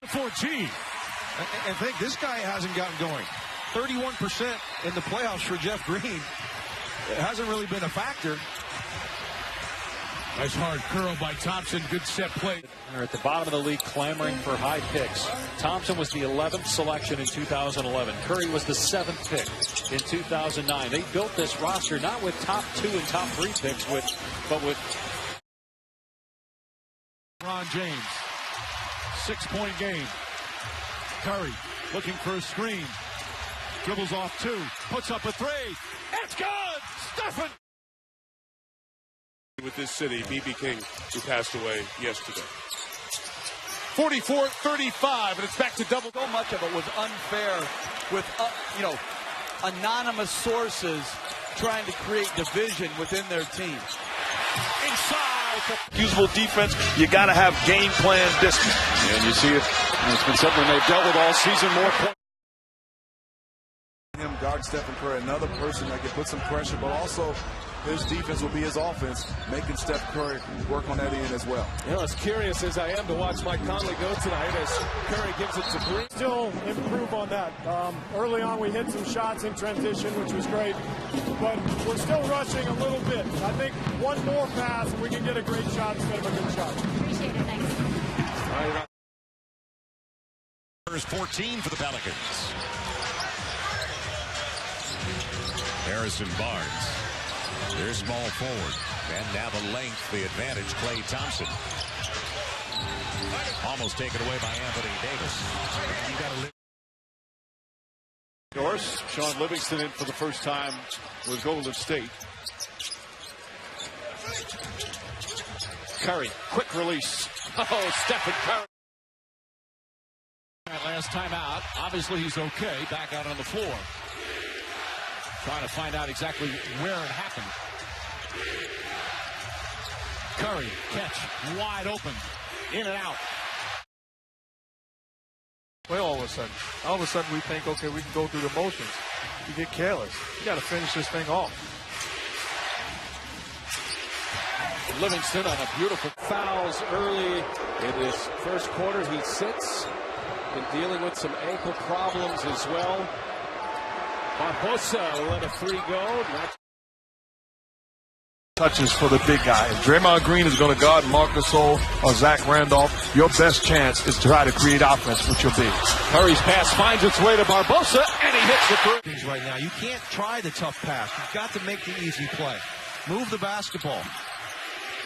4G. And think this guy hasn't gotten going. 31% in the playoffs for Jeff Green. It hasn't really been a factor. Nice hard curl by Thompson. Good set play. They're at the bottom of the league clamoring for high picks. Thompson was the 11th selection in 2011. Curry was the 7th pick in 2009. They built this roster not with top 2 and top 3 picks, but with LeBron James. 6-point game. Curry looking for a screen. Dribbles off 2. Puts up a 3. It's good! Stephen! With this city, B.B. King, who passed away yesterday. 44-35, and it's back to double. So much of it was unfair with, anonymous sources trying to create division within their team. Inside. Usable defense, you got to have game plan discipline. And you see it. It's been something they've dealt with all season. More points. Him guard Stephen Curry, another person that can put some pressure, but also his defense will be his offense, making Steph Curry work on that end as well. You know, as curious as I am to watch Mike Conley go tonight as Curry gives it to Green. Still improve on that. Early on we hit some shots in transition, which was great, but we're still rushing a little bit. I think one more pass and we can get a great shot instead of a good shot. Appreciate it, thanks. There's 14 for the Pelicans. Harrison Barnes. Their small forward. And now the length, the advantage, Klay Thompson. Almost taken away by Anthony Davis. And you got to live. Of course, Sean Livingston in for the first time with Golden State. Curry, quick release. Oh, Stephen Curry. That last time out, obviously he's okay. Back out on the floor. Trying to find out exactly where it happened. Curry, catch, wide open, in and out. Well, all of a sudden we think, okay, we can go through the motions. You get careless. You got to finish this thing off. Livingston on a beautiful fouls early in his first quarter. He sits, been dealing with some ankle problems as well. Barbosa let a 3 go. Touches for the big guy. If Draymond Green is going to guard Marc Gasol or Zach Randolph, your best chance is to try to create offense with your bigs. Curry's pass finds its way to Barbosa, and he hits the 3. Right now, you can't try the tough pass. You've got to make the easy play. Move the basketball.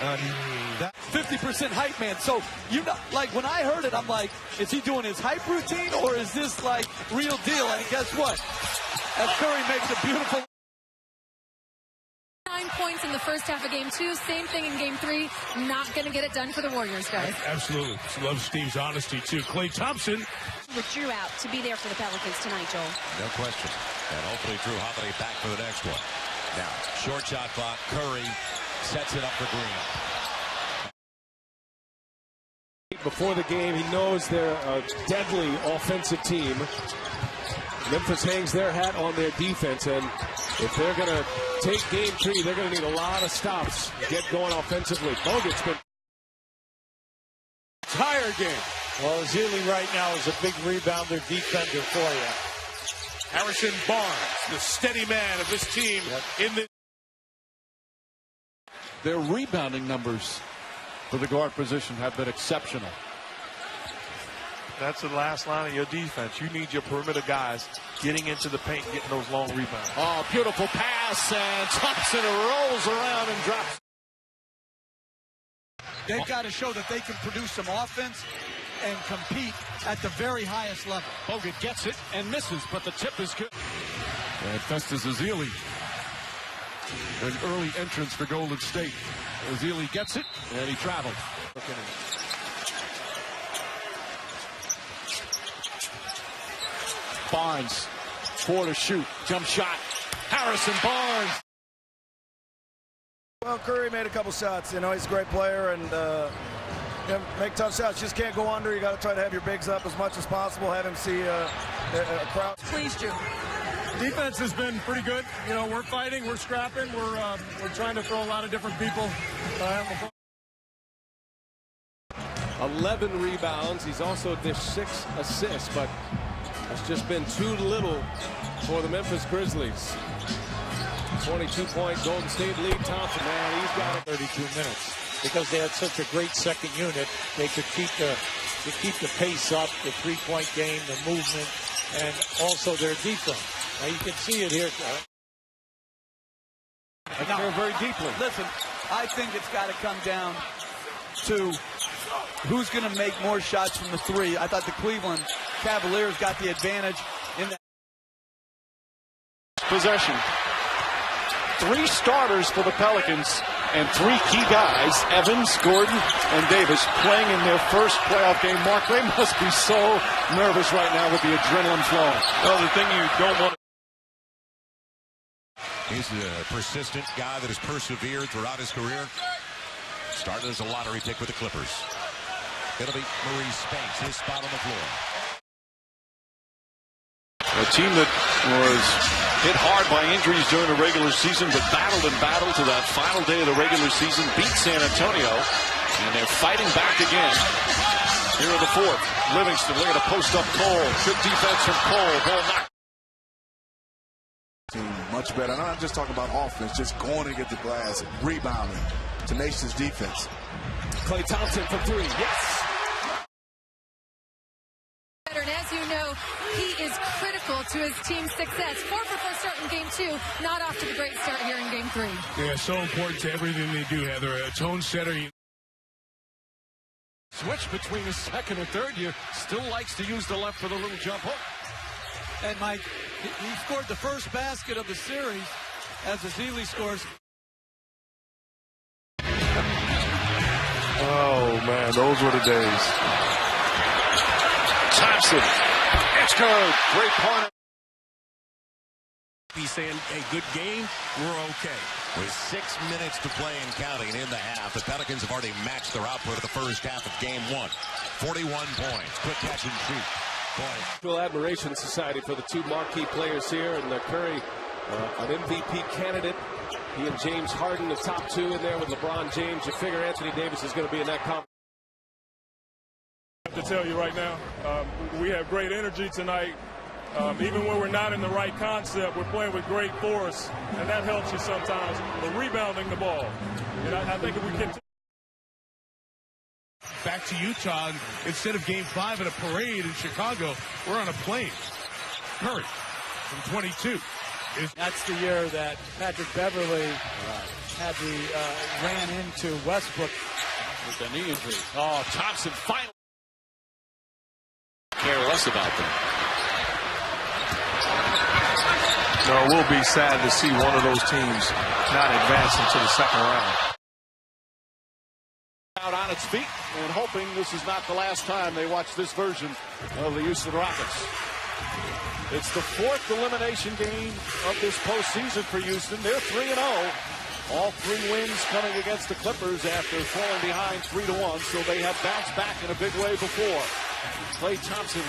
50% hype man. So, like when I heard it, I'm like, is he doing his hype routine or is this like real deal? And guess what? As Curry makes a beautiful. 9 points in the first half of game 2. Same thing in game 3. Not going to get it done for the Warriors, guys. Absolutely. Love Steve's honesty, too. Klay Thompson. Withdrew out to be there for the Pelicans tonight, Joel. No question. And hopefully Drew Holiday back for the next one. Now, short shot clock. Curry sets it up for Green. Before the game, he knows they're a deadly offensive team. Memphis hangs their hat on their defense, and if they're going to take game 3, they're going to need a lot of stops to get going offensively. Bogut's been entire game. Well, Zealy right now is a big rebounder, defender for you. Harrison Barnes, the steady man of this team in the. Their rebounding numbers for the guard position have been exceptional. That's the last line of your defense. You need your perimeter guys getting into the paint, getting those long rebounds. Oh, beautiful pass, and Thompson rolls around and drops. They've got to show that they can produce some offense and compete at the very highest level. Bogut gets it and misses, but the tip is good. And Festus Ezeli. An early entrance for Golden State. Ezeli gets it, and he traveled. Barnes, 4 to shoot, jump shot. Harrison Barnes. Well, Curry made a couple shots. You know, he's a great player and make tough shots. Just can't go under. You got to try to have your bigs up as much as possible. Have him see a crowd. Please, Drew. Defense has been pretty good. You know, we're fighting, we're scrapping, we're trying to throw a lot of different people. 11 rebounds. He's also dished 6 assists, but that's just been too little for the Memphis Grizzlies. 22-point Golden State lead. Thompson, man, he's got it. 32 minutes because they had such a great second unit. They could keep the pace up, the three-point game, the movement, and also their defense. Now you can see it here. They're very deeply. Listen, I think it's got to come down to who's going to make more shots from the three. I thought the Cleveland Cavaliers got the advantage in that possession. 3 starters for the Pelicans and 3 key guys, Evans, Gordon, and Davis, playing in their first playoff game. Mark, they must be so nervous right now with the adrenaline flowing. Well, the thing you don't want. He's a persistent guy that has persevered throughout his career. Started as a lottery pick with the Clippers. It'll be Maurice Spence, his spot on the floor. A team that was hit hard by injuries during the regular season, but battled and battled to that final day of the regular season, beat San Antonio, and they're fighting back again. Here in the fourth, Livingston looking to post up Cole. Good defense from Cole. Ball knocked. Much better. I'm not just talking about offense, just going to get the glass, rebounding, tenacious defense. Klay Thompson from 3. Yes. And as you know, he is critical to his team's success. 4 for 4 start in game 2, not off to the great start here in game 3. Yeah, so important to everything they do, Heather. A tone setter. Switch between the second and third. You still likes to use the left for the little jump hook. And Mike, he scored the first basket of the series as Azili scores. Oh, man, those were the days. Thompson. It's good. Great point. He's saying, hey, good game, we're okay. With 6 minutes to play and counting in the half, the Pelicans have already matched their output of the first half of game 1. 41 points. Quick catch and shoot. Admiration Society for the 2 marquee players here, and Curry, an MVP candidate. He and James Harden, the top 2 in there with LeBron James. You figure Anthony Davis is going to be in that conference. I have to tell you right now, we have great energy tonight. Even when we're not in the right concept, we're playing with great force, and that helps you sometimes. We're rebounding the ball. And I think if we can. Back to Utah, instead of game 5 at a parade in Chicago, we're on a plane. Curry from 22. That's the year that Patrick Beverly ran into Westbrook with a knee injury. Oh, Thompson finally care less about them. No, it will be sad to see one of those teams not advancing to the second round. Out on its feet and hoping this is not the last time they watch this version of the Houston Rockets. It's the 4th elimination game of this postseason for Houston. They're 3-0. All 3 wins coming against the Clippers after falling behind 3-1, so they have bounced back in a big way before. Klay Thompson.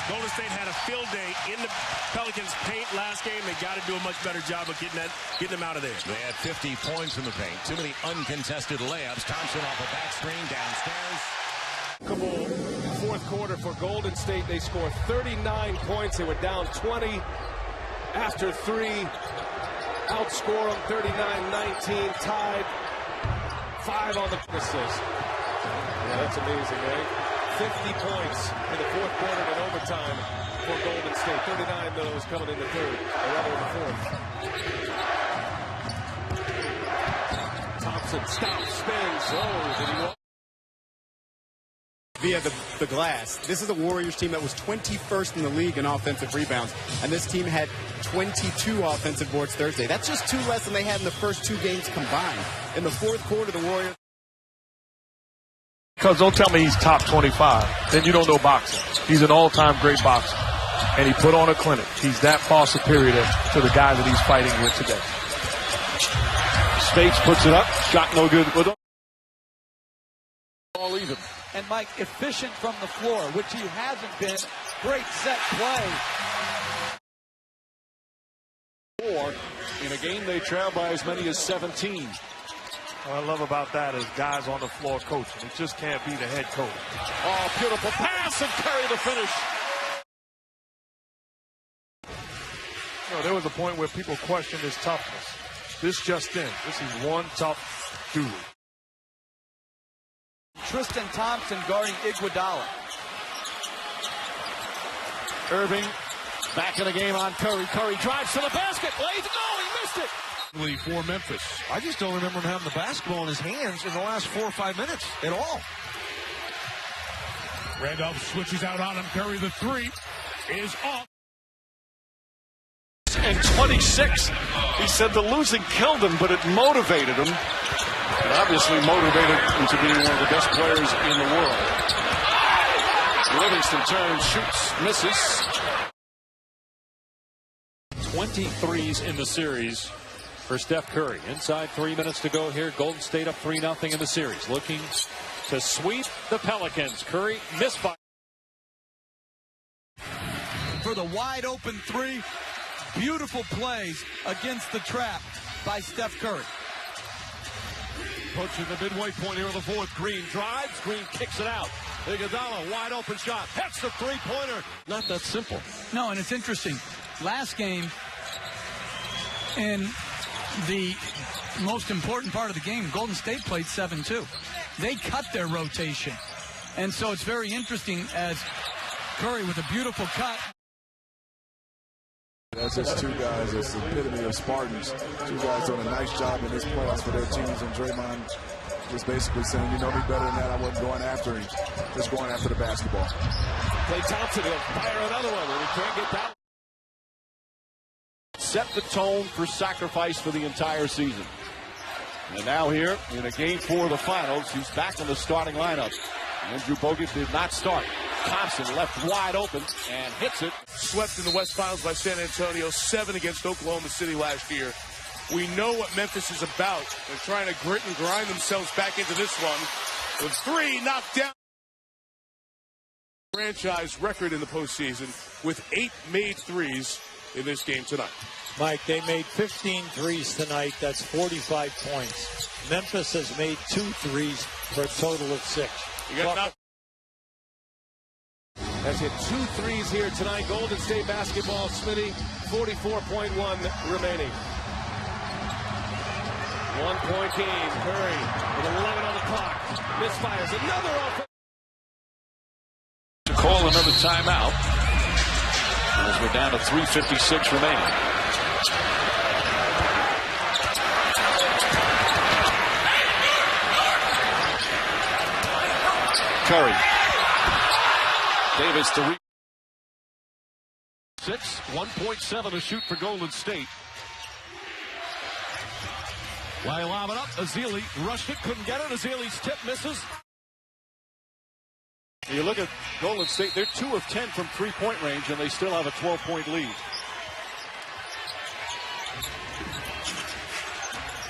Golden State had a field day in the Pelicans' paint last game. They got to do a much better job of getting them out of there. They had 50 points in the paint. Too many uncontested layups. Thompson off a back screen downstairs. Fourth quarter for Golden State. They scored 39 points. They were down 20 after 3. Outscore them 39-19. Tied. 5 on the assist. Yeah, that's amazing, right? 50 points in the fourth quarter and overtime for Golden State. 39 of those coming in the third, or rather in the fourth. Thompson stops, spins. Oh, did he walk? Via the glass. This is a Warriors team that was 21st in the league in offensive rebounds, and this team had 22 offensive boards Thursday. That's just 2 less than they had in the first 2 games combined. In the fourth quarter, the Warriors. Because don't tell me he's top 25. Then you don't know boxing. He's an all-time great boxer. And he put on a clinic. He's that far superior to the guy that he's fighting with today. Spates puts it up. Shot no good with him. All even. And Mike, efficient from the floor, which he hasn't been. Great set play. 4 in a game they trail by as many as 17. What I love about that is guys on the floor coaching. It just can't be the head coach. Oh, beautiful pass, and Curry the finish. You know, there was a point where people questioned his toughness. This just in. This is one tough dude. Tristan Thompson guarding Iguodala. Irving back in the game on Curry. Curry drives to the basket. Lays it. Oh, he missed it. For Memphis. I just don't remember him having the basketball in his hands in the last 4 or 5 minutes at all. Randolph switches out on him. Curry, the three is off. And 26. He said the losing killed him, but it motivated him. It obviously motivated him to be one of the best players in the world. Livingston turns, shoots, misses. 23s in the series for Steph Curry. Inside 3 minutes to go here. Golden State up 3-0 in the series. Looking to sweep the Pelicans. Curry misfire. For the wide open three. Beautiful plays against the trap by Steph Curry. Approaching the midway point here of the fourth. Green drives. Green kicks it out. Iguodala, wide open shot. Hits the three-pointer. Not that simple. No, and it's interesting. Last game, in the most important part of the game, Golden State played 7-2. They cut their rotation. And so it's very interesting as Curry with a beautiful cut. That's just two guys. It's the epitome of Spartans. Two guys doing a nice job in this playoffs for their teams. And Draymond was basically saying, you know me better than that. I wasn't going after him. Just going after the basketball. Klay Thompson will fire another one, and he can't get that. Set the tone for sacrifice for the entire season. And now here in a game 4 of the finals, he's back in the starting lineup. Andrew Bogut did not start. Thompson left wide open and hits it. Swept in the West Finals by San Antonio, 7 against Oklahoma City last year. We know what Memphis is about. They're trying to grit and grind themselves back into this one. With 3 knocked down. Franchise record in the postseason with 8 made threes in this game tonight. Mike, they made 15 threes tonight. That's 45 points. Memphis has made 2 threes for a total of 6. You got Has hit 2 threes here tonight. Golden State basketball, Smitty, 44.1 remaining. 1-point game. Curry with 11 on the clock. Misfires another offense. To call another timeout as we're down to 3:56 remaining. Curry. Davis to 1.7 to shoot for Golden State. While lob it up, Ezeli rushed it, couldn't get it. Ezeli's tip misses. You look at Golden State, they're 2 of 10 from 3-point range, and they still have a 12-point lead.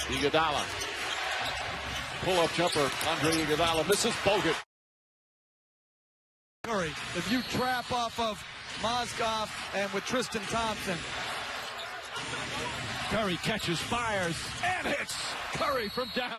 Iguodala. Pull-up jumper, Andre Iguodala misses. Bogut. Curry, if you trap off of Mozgov and with Tristan Thompson. Curry catches, fires, and hits. Curry from down.